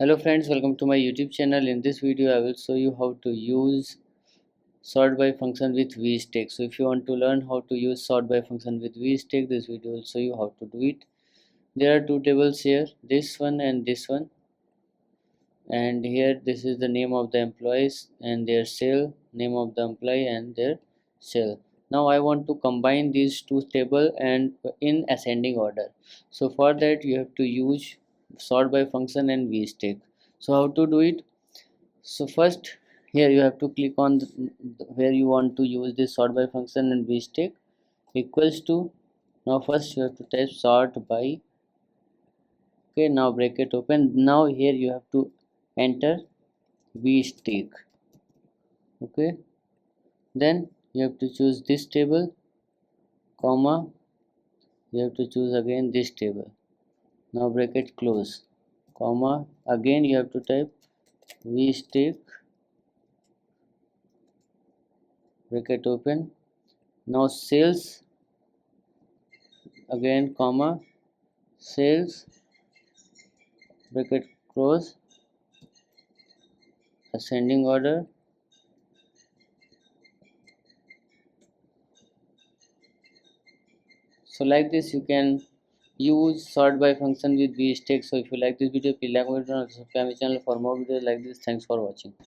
Hello friends, welcome to my YouTube channel. In this video I will show you how to use sort by function with Vstack. So if you want to learn how to use sort by function with Vstack, this video will show you how to do it. There are two tables here, this one and this one, and here this is the name of the employees and their cell, name of the employee and their cell. Now I want to combine these two tables and in ascending order. So for that you have to use sort by function and Vstack. So how to do it? So first here you have to click on where you want to use this sort by function and Vstack equals to. Now first you have to type sort by. Okay, now bracket open. Now here you have to enter Vstack. Okay, then you have to choose this table, comma, you have to choose again this table. Now bracket close, comma, again you have to type Vstack, bracket open. Now sales, again comma, sales, bracket close, ascending order. So like this you can use sort by function with Vstack. So if you like this video, please like my channel, subscribe my channel for more videos like this. Thanks for watching.